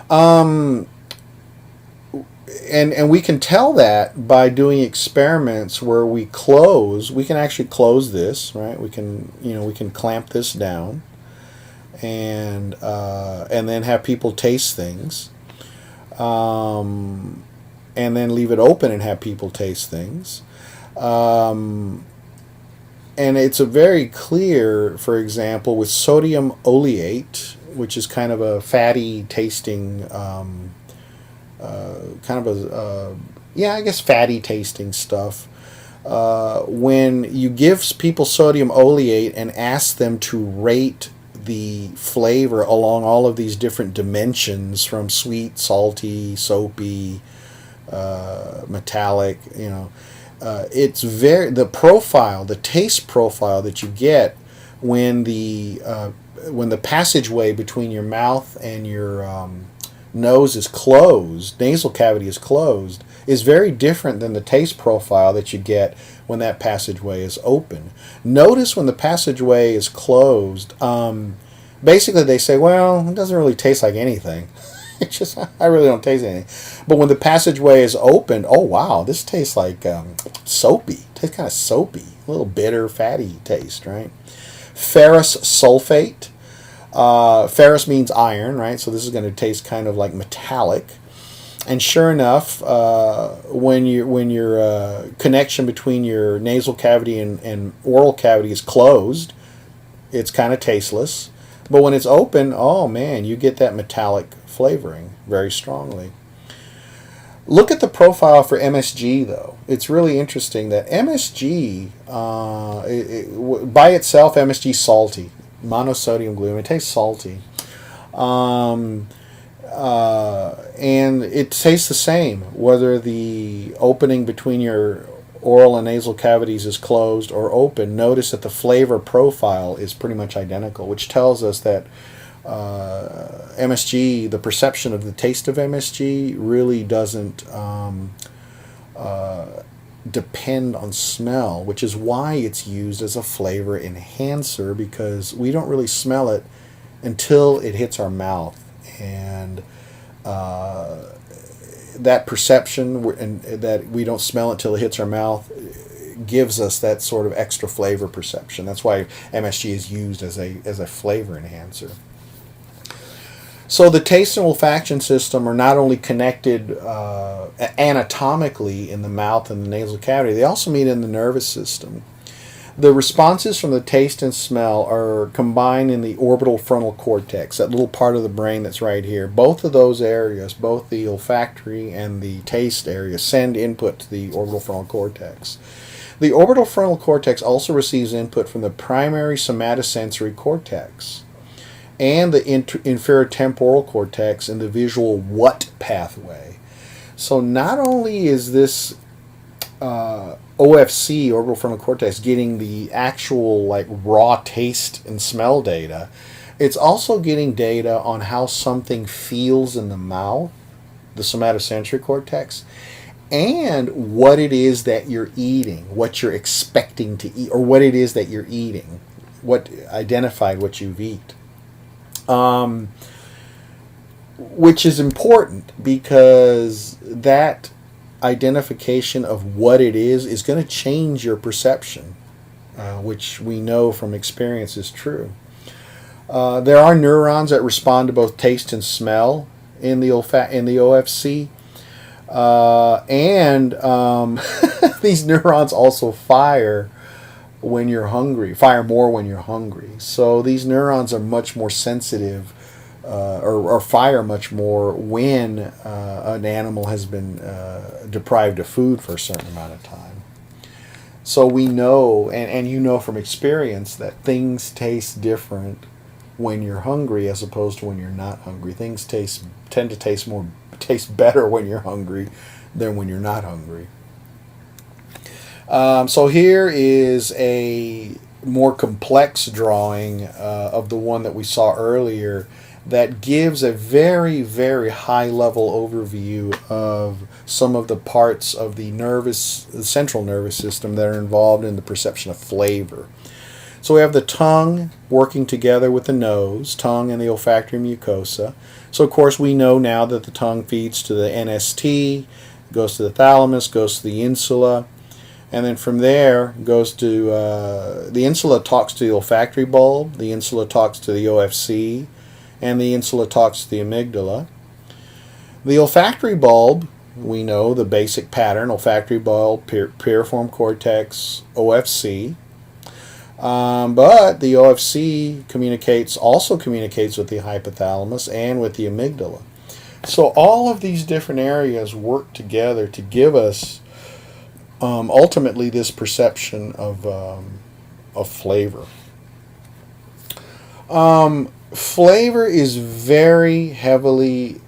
Um, and we can tell that by doing experiments where we can actually close this, right? We can, we can clamp this down and then have people taste things, and then leave it open and have people taste things. And it's a very clear, for example, with sodium oleate, which is kind of a fatty tasting, kind of I guess fatty tasting stuff. When you give people sodium oleate and ask them to rate the flavor along all of these different dimensions, from sweet, salty, soapy, metallic, it's the taste profile that you get when the passageway between your mouth and your nose is closed, nasal cavity is closed, is very different than the taste profile that you get when that passageway is open. Notice when the passageway is closed, basically they say, well, it doesn't really taste like anything. It's just, I really don't taste anything. But when the passageway is open, oh wow, this tastes like soapy. It tastes kind of soapy, a little bitter, fatty taste, right? Ferrous sulfate. Ferrous means iron, right? So this is going to taste kind of like metallic. And sure enough, when your connection between your nasal cavity and oral cavity is closed, it's kind of tasteless. But when it's open, oh man, you get that metallic flavoring very strongly. Look at the profile for MSG, though. It's really interesting that MSG, by itself, MSG is salty. Monosodium glutamate, it tastes salty. And it tastes the same whether the opening between your oral and nasal cavities is closed or open. Notice that the flavor profile is pretty much identical, which tells us that MSG, the perception of the taste of MSG really doesn't depend on smell, which is why it's used as a flavor enhancer, because we don't really smell it until it hits our mouth. And that perception and that we don't smell it till it hits our mouth gives us that sort of extra flavor perception. That's why MSG is used as a flavor enhancer. So the taste and olfaction system are not only connected anatomically in the mouth and the nasal cavity, they also meet in the nervous system. The responses from the taste and smell are combined in the orbital frontal cortex, that little part of the brain that's right here. Both of those areas, both the olfactory and the taste area, send input to the orbital frontal cortex. The orbital frontal cortex also receives input from the primary somatosensory cortex and the inferior temporal cortex in the visual what pathway. So not only is this OFC, orbital frontal cortex, getting the actual like raw taste and smell data, it's also getting data on how something feels in the mouth, the somatosensory cortex, and what it is that you're eating, what you're expecting to eat, or what it is that you're eating, what identified what you've eaten. Which is important because that identification of what it is going to change your perception, which we know from experience is true. There are neurons that respond to both taste and smell in the OFC, and these neurons also fire when you're hungry, fire more when you're hungry. So these neurons are much more sensitive, or fire much more when an animal has been deprived of food for a certain amount of time. So we know, and you know from experience, that things taste different when you're hungry as opposed to when you're not hungry. Things tend to taste better when you're hungry than when you're not hungry. So here is a more complex drawing of the one that we saw earlier that gives a very, very high level overview of some of the parts of the central nervous system that are involved in the perception of flavor. So we have the tongue working together with the nose, tongue and the olfactory mucosa. So of course we know now that the tongue feeds to the NST, goes to the thalamus, goes to the insula, and then from there goes to the insula talks to the olfactory bulb, the insula talks to the OFC, and the insula talks to the amygdala. The olfactory bulb, we know the basic pattern: olfactory bulb, piriform cortex, OFC. But the OFC also communicates with the hypothalamus and with the amygdala. So all of these different areas work together to give us ultimately this perception of flavor. Flavor is very heavily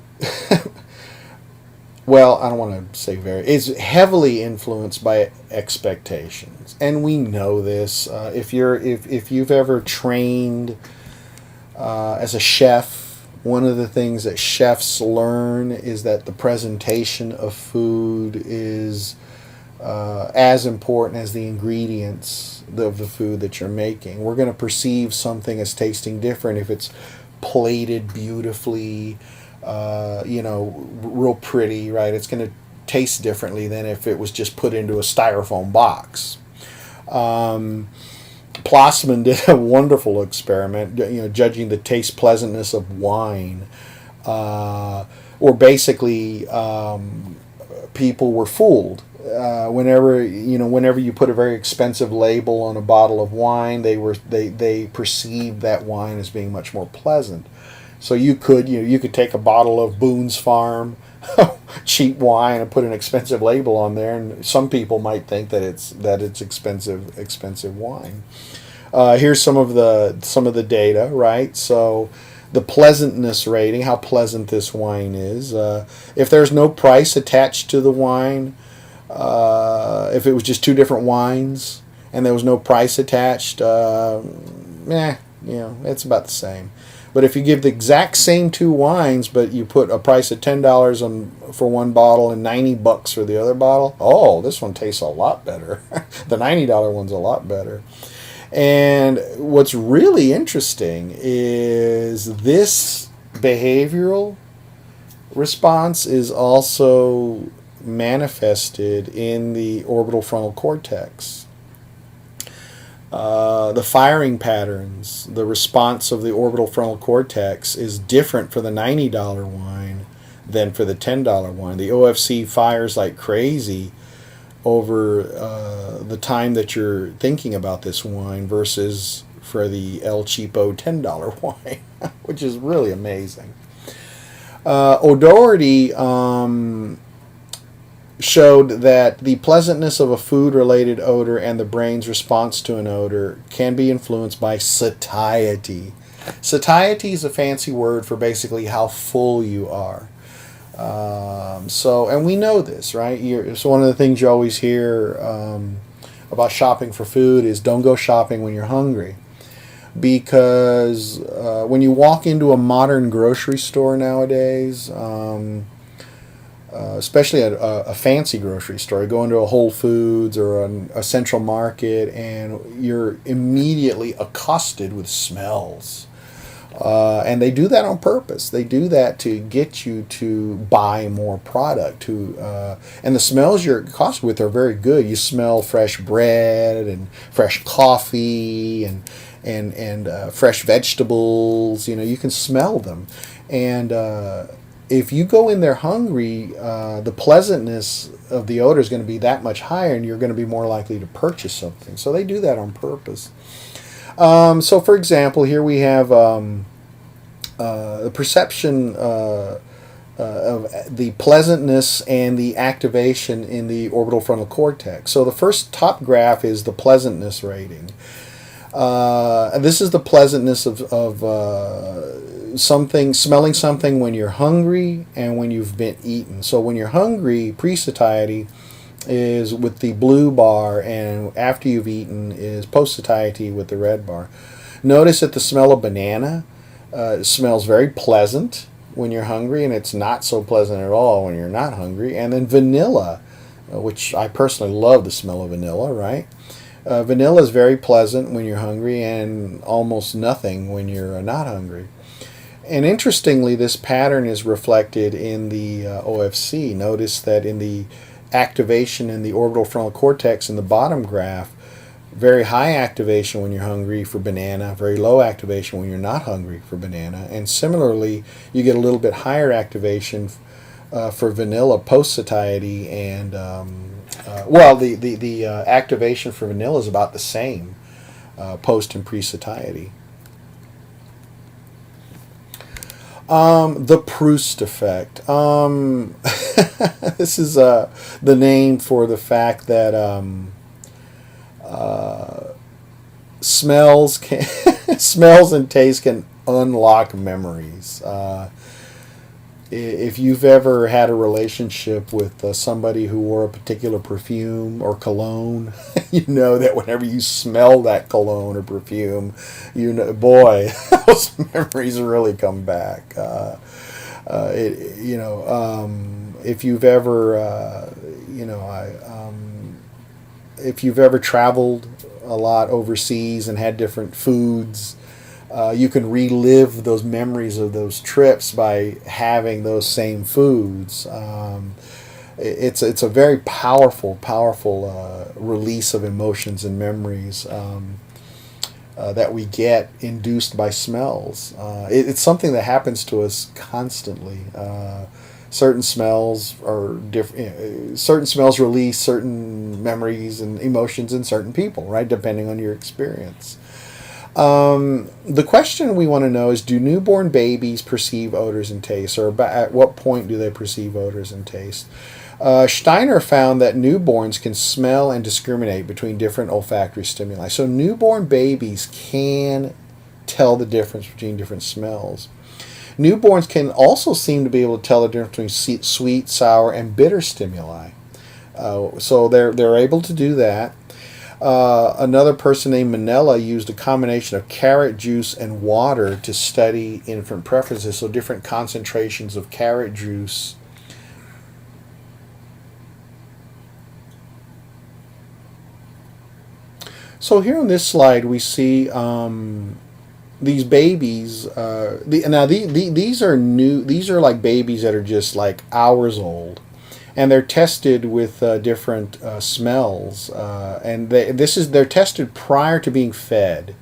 well, I don't want to say very. It's heavily influenced by expectations, and we know this. If you've ever trained as a chef, one of the things that chefs learn is that the presentation of food is as important as the ingredients of the food that you're making. We're going to perceive something as tasting different if it's plated beautifully. Real pretty, right? It's going to taste differently than if it was just put into a styrofoam box. Plassmann did a wonderful experiment, judging the taste pleasantness of wine, or basically people were fooled. Whenever you put a very expensive label on a bottle of wine, they perceived that wine as being much more pleasant. So you could take a bottle of Boone's Farm cheap wine and put an expensive label on there, and some people might think that it's expensive wine. Here's some of the data, right? So the pleasantness rating, how pleasant this wine is. If there's no price attached to the wine, if it was just two different wines and there was no price attached, it's about the same. But if you give the exact same two wines, but you put a price of $10 for one bottle and $90 for the other bottle, oh, this one tastes a lot better. The $90 one's a lot better. And what's really interesting is this behavioral response is also manifested in the orbital frontal cortex. The firing patterns, the response of the orbital frontal cortex is different for the $90 wine than for the $10 wine. The OFC fires like crazy over the time that you're thinking about this wine versus for the El Cheapo $10 wine, which is really amazing. O'Doherty showed that the pleasantness of a food-related odor and the brain's response to an odor can be influenced by satiety. Satiety is a fancy word for basically how full you are. And we know this, right? It's one of the things you always hear about shopping for food is don't go shopping when you're hungry. Because when you walk into a modern grocery store nowadays, especially a fancy grocery store, you go into a Whole Foods or a Central Market, and you're immediately accosted with smells. And they do that on purpose. They do that to get you to buy more product. And the smells you're accosted with are very good. You smell fresh bread and fresh coffee and fresh vegetables. You can smell them. And if you go in there hungry, the pleasantness of the odor is going to be that much higher, and you're going to be more likely to purchase something. So they do that on purpose. So, for example, here we have the perception of the pleasantness and the activation in the orbital frontal cortex. So the first top graph is the pleasantness rating. And this is the pleasantness of smelling something when you're hungry and when you've been eaten. So when you're hungry, pre-satiety is with the blue bar, and after you've eaten is post-satiety with the red bar. Notice that the smell of banana smells very pleasant when you're hungry, and it's not so pleasant at all when you're not hungry. And then vanilla, which I personally love the smell of vanilla, right? Vanilla is very pleasant when you're hungry and almost nothing when you're not hungry. And interestingly, this pattern is reflected in the OFC. Notice that in the activation in the orbital frontal cortex in the bottom graph, very high activation when you're hungry for banana, very low activation when you're not hungry for banana. And similarly, you get a little bit higher activation for vanilla post satiety, and the activation for vanilla is about the same post and pre satiety. The Proust effect. This is the name for the fact that smells can smells and taste can unlock memories. If you've ever had a relationship with somebody who wore a particular perfume or cologne, you know that whenever you smell that cologne or perfume, you know, boy, those memories really come back. If you've ever, if you've ever traveled a lot overseas and had different foods, you can relive those memories of those trips by having those same foods. It's a very powerful release of emotions and memories that we get induced by smells. It's something that happens to us constantly. Certain smells are different. Certain smells release certain memories and emotions in certain people, right? Depending on your experience. The question we want to know is, do newborn babies perceive odors and tastes, or at what point do they perceive odors and taste? Steiner found that newborns can smell and discriminate between different olfactory stimuli. So newborn babies can tell the difference between different smells. Newborns can also seem to be able to tell the difference between sweet, sour, and bitter stimuli. So they're able to do that. Another person named Manella used a combination of carrot juice and water to study infant preferences, so different concentrations of carrot juice. So here on this slide we see these babies. These are new. These are like babies that are just like hours old. And they're tested with different smells, and they're tested prior to being fed.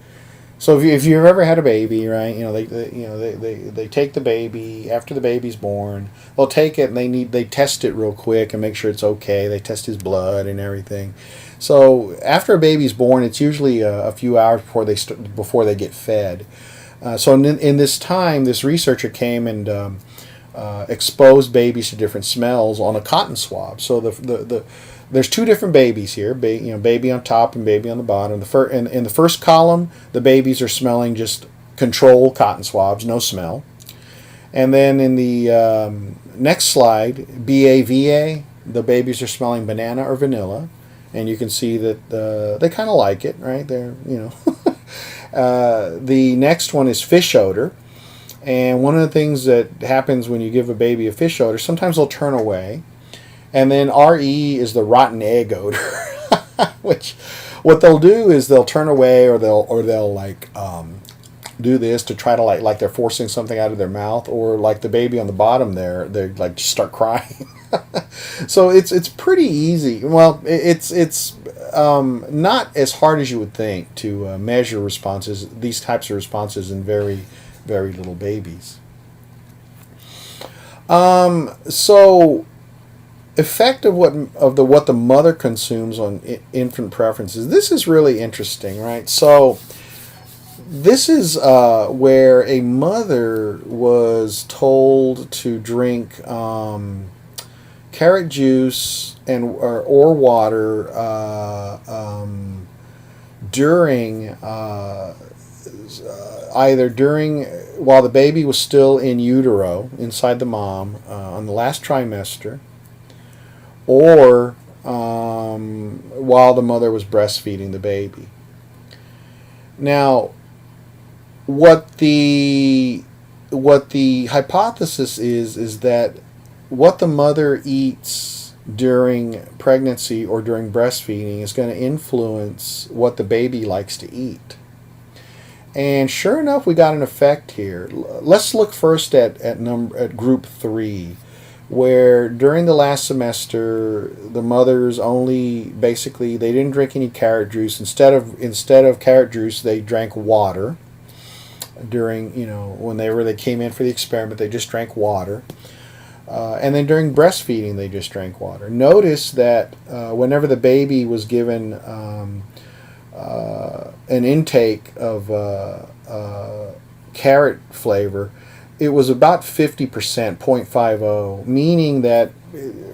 So if you've ever had a baby, right? They take the baby after the baby's born. They'll take it and they test it real quick and make sure it's okay. They test his blood and everything. So after a baby's born, it's usually a few hours before they get fed. So in this time, this researcher came and exposed babies to different smells on a cotton swab. So there's two different babies here, baby on top and baby on the bottom. In the first column, the babies are smelling just controlled cotton swabs, no smell. And then in the next slide, BAVA, the babies are smelling banana or vanilla, and you can see that they kind of like it, right? The next one is fish odor. And one of the things that happens when you give a baby a fish odor, sometimes they'll turn away. And then RE is the rotten egg odor, which what they'll do is they'll turn away, or they'll like do this to try to like they're forcing something out of their mouth, or like the baby on the bottom there, they like just start crying. So it's pretty easy. Well, it's not as hard as you would think to measure responses, these types of responses in very little babies. So effect of what the mother consumes on infant preferences. This is really interesting, right? So this is where a mother was told to drink carrot juice or water during either while the baby was still in utero inside the mom on the last trimester, or while the mother was breastfeeding the baby. Now, what the hypothesis is that what the mother eats during pregnancy or during breastfeeding is going to influence what the baby likes to eat. And sure enough, we got an effect here. Let's look first at group 3, where during the last semester the mothers only basically they didn't drink any carrot juice. Instead of carrot juice, they drank water. During when they came in for the experiment, they just drank water. And then during breastfeeding, they just drank water. Notice that whenever the baby was given an intake of carrot flavor, it was about 50%, 0.50, meaning that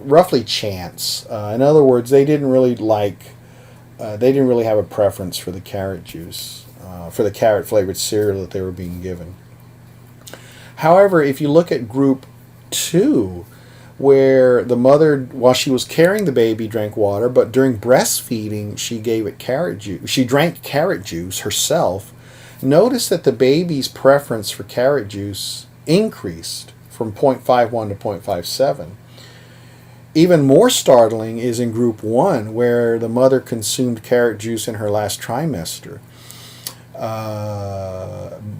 roughly chance. In other words, they didn't really have a preference for the carrot juice, for the carrot flavored cereal that they were being given. However, if you look at group 2, where the mother, while she was carrying the baby, drank water, but during breastfeeding, she gave it carrot juice. She drank carrot juice herself. Notice that the baby's preference for carrot juice increased from 0.51 to 0.57. Even more startling is in group 1, where the mother consumed carrot juice in her last trimester.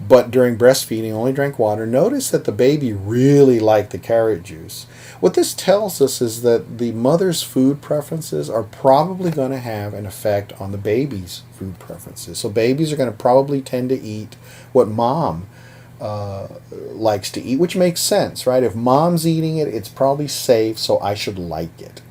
But during breastfeeding only drank water. Notice that the baby really liked the carrot juice. What this tells us is that the mother's food preferences are probably going to have an effect on the baby's food preferences. So babies are going to probably tend to eat what mom likes to eat, which makes sense, right? If mom's eating it, it's probably safe, so I should like it.